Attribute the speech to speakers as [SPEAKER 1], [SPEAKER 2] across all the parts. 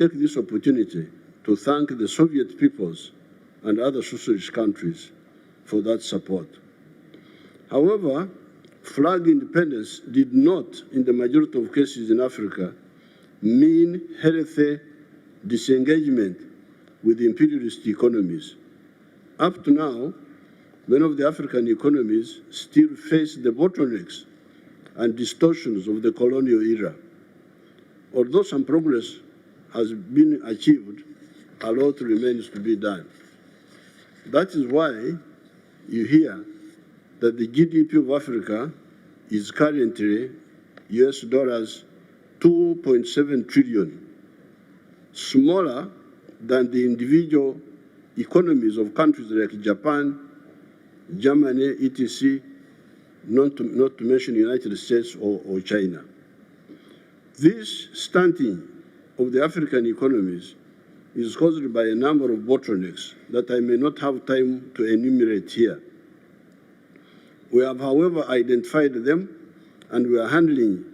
[SPEAKER 1] take this opportunity to thank the Soviet peoples and other socialist countries for that support. However, flag independence did not, in the majority of cases in Africa, mean healthy disengagement with imperialist economies. Up to now, many of the African economies still face the bottlenecks and distortions of the colonial era. Although some progress has been achieved, a lot remains to be done. That is why you hear that the GDP of Africa is currently US dollars 2.7 trillion, smaller than the individual economies of countries like Japan, Germany, etc., not to mention the United States or China. This stunting of the African economies is caused by a number of bottlenecks that I may not have time to enumerate here. We have, however, identified them, and we are handling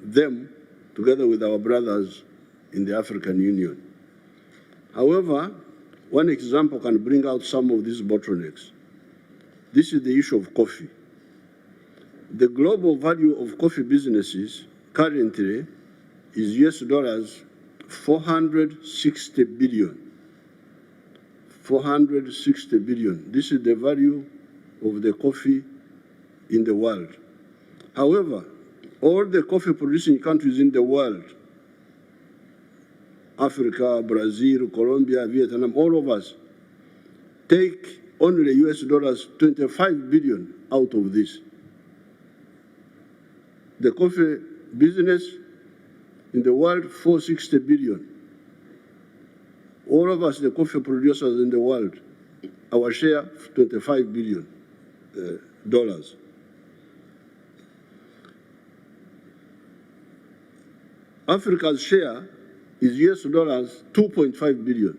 [SPEAKER 1] them together with our brothers in the African Union. However, one example can bring out some of these bottlenecks. This is the issue of coffee. The global value of coffee businesses currently is US dollars 460 billion. 460 billion. This is the value of the coffee in the world. However, all the coffee producing countries in the world, Africa, Brazil, Colombia, Vietnam, all of us, take only US dollars 25 billion out of this. The coffee business in the world, 460 billion. All of us, the coffee producers in the world, our share, $25 billion. Africa's share is US dollars 2.5 billion.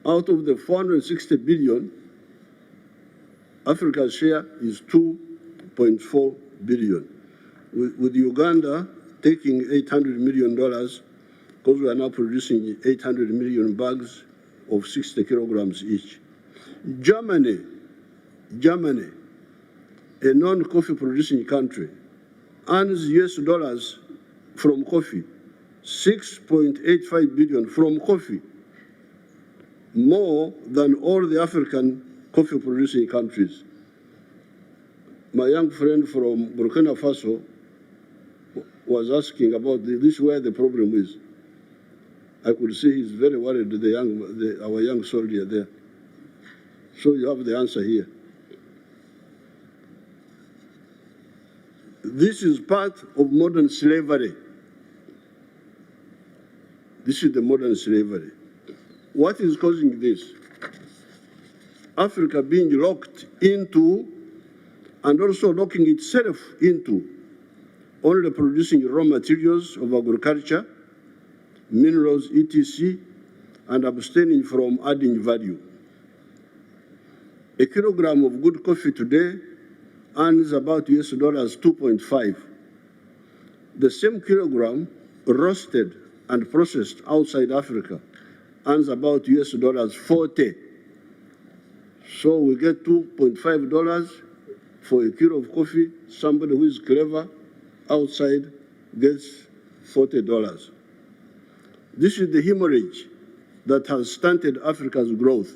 [SPEAKER 1] Out of the 460 billion, Africa's share is 2.4 billion. With Uganda taking $800 million, because we are now producing 800 million bags of 60 kilograms each. Germany, a non-coffee producing country, earns US dollars from coffee, 6.85 billion from coffee, more than all the African coffee producing countries. My young friend from Burkina Faso was asking about this, where the problem is. I could see he's very worried, our young soldier there. So you have the answer here. This is part of modern slavery. This is the modern slavery. What is causing this? Africa being locked into and also locking itself into only producing raw materials of agriculture, minerals, etc., and abstaining from adding value. A kilogram of good coffee today earns about US dollars 2.5. The same kilogram roasted and processed outside Africa earns about US dollars 40. So we get $2.5 for a kilo of coffee. Somebody who is clever outside gets $40. This is the hemorrhage that has stunted Africa's growth.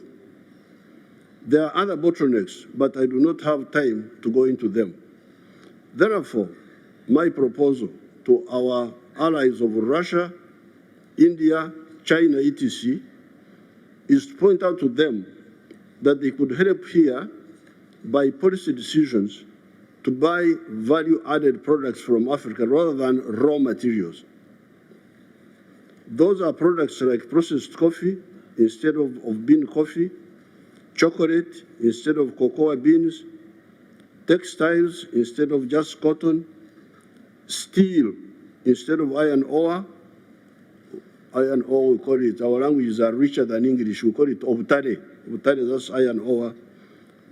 [SPEAKER 1] There are other bottlenecks, but I do not have time to go into them. Therefore, my proposal to our allies of Russia, India, China, etc., is to point out to them that they could help here by policy decisions to buy value-added products from Africa rather than raw materials. Those are products like processed coffee instead of bean coffee, chocolate instead of cocoa beans, textiles instead of just cotton, steel instead of iron ore. Iron ore, we call it, our languages are richer than English, we call it obtare. Obtare, that's iron ore,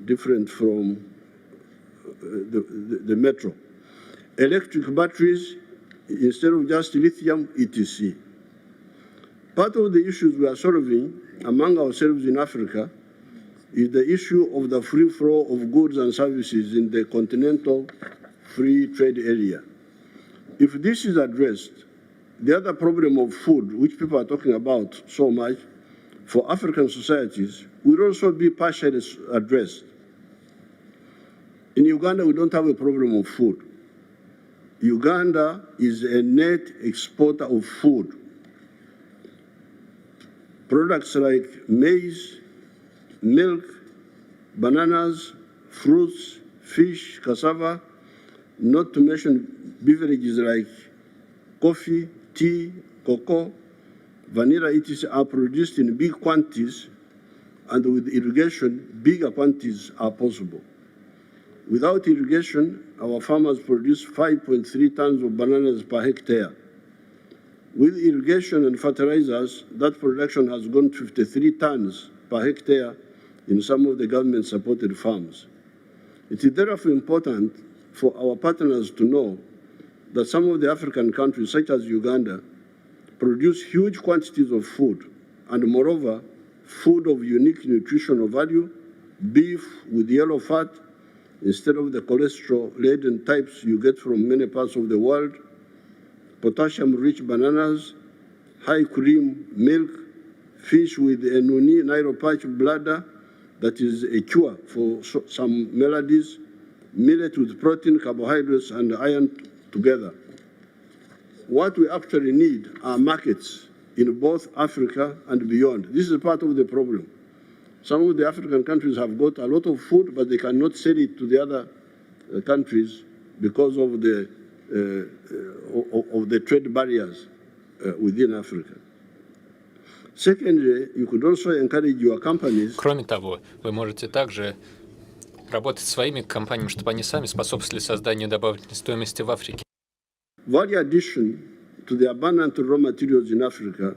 [SPEAKER 1] different from the metal. Electric batteries instead of just lithium, etc. Part of the issues we are solving among ourselves in Africa is the issue of the free flow of goods and services in the continental free trade area. If this is addressed, the other problem of food, which people are talking about so much, for African societies, will also be partially addressed. In Uganda, we don't have a problem of food. Uganda is a net exporter of food. Products like maize, milk, bananas, fruits, fish, cassava, not to mention beverages like coffee, tea, cocoa, vanilla, etc. are produced in big quantities, and with irrigation, bigger quantities are possible. Without irrigation, our farmers produce 5.3 tons of bananas per hectare. With irrigation and fertilizers, that production has gone 53 tons per hectare in some of the government-supported farms. It is therefore important for our partners to know that some of the African countries, such as Uganda, produce huge quantities of food, and moreover, food of unique nutritional value, beef with yellow fat, instead of the cholesterol-laden types you get from many parts of the world, potassium-rich bananas, high cream milk, fish with a nuni, Nile perch bladder, that is a cure for some maladies, millet with protein, carbohydrates, and iron together. What we actually need are markets in both Africa and beyond. This is part of the problem. Some of the African countries have got a lot of food, but they cannot sell it to the other countries because of the trade barriers within Africa. Secondly, you could also encourage your companies.
[SPEAKER 2] Кроме того, вы можете также работать с своими компаниями, чтобы они сами способствовали созданию добавочной стоимости в Африке.
[SPEAKER 1] Value addition to the abundant raw materials in Africa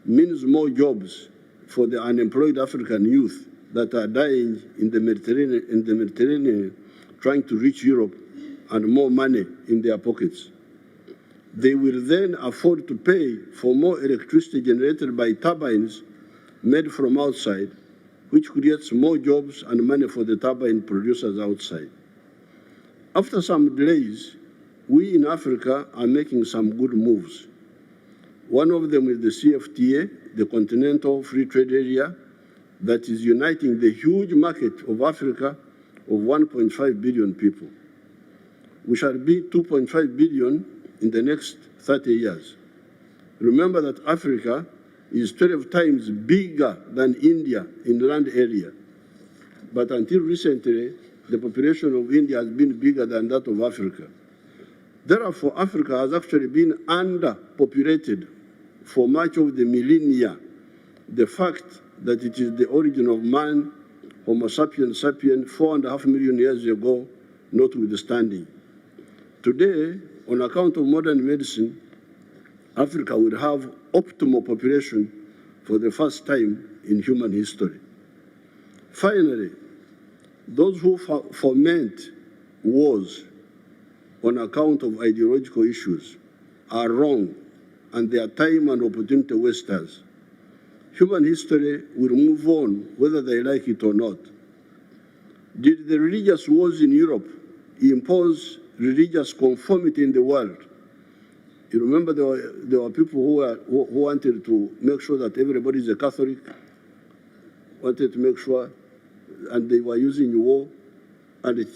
[SPEAKER 1] means more jobs for the unemployed African youth that are dying in the Mediterranean trying to reach Europe, and more money in their pockets. They will then afford to pay for more electricity generated by turbines made from outside, which creates more jobs and money for the turbine producers outside. After some delays, we in Africa are making some good moves. One of them is the CFTA, the Continental Free Trade Area, that is uniting the huge market of Africa of 1.5 billion people. We shall be 2.5 billion in the next 30 years. Remember that Africa is 12 times bigger than India in land area. But until recently, the population of India has been bigger than that of Africa. Therefore, Africa has actually been underpopulated for much of the millennia. The fact that it is the origin of man, Homo sapiens sapiens, 4.5 million years ago, notwithstanding. Today, on account of modern medicine, Africa will have optimal population for the first time in human history. Finally, those who foment wars on account of ideological issues are wrong, and they are time and opportunity wasters. Human history will move on whether they like it or not. Did the religious wars in Europe impose religious conformity in the world? You remember there were people who wanted to make sure that everybody is a Catholic, wanted to make sure, and they were using war, and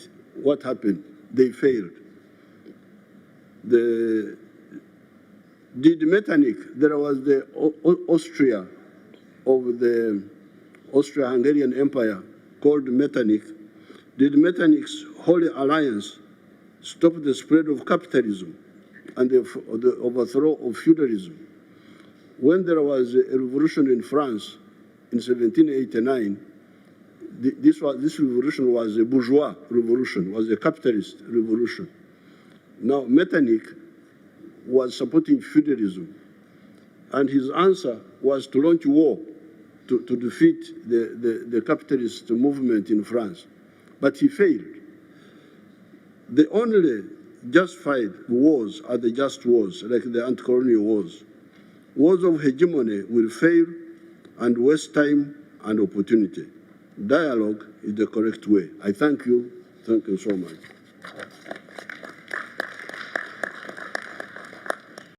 [SPEAKER 1] what happened? They failed. Did Metternich, there was the Austria of the Austro-Hungarian Empire called Metternich. Did Metternich's Holy Alliance stop the spread of capitalism and the overthrow of feudalism? When there was a revolution in France in 1789, this revolution was a bourgeois revolution, was a capitalist revolution. Now, Metternich was supporting feudalism, and his answer was to launch war to defeat the capitalist movement in France. But he failed. The only justified wars are the just wars, like the anti-colonial wars. Wars of hegemony will fail and waste time and opportunity. Dialogue is the correct way. I thank you. Thank you so much.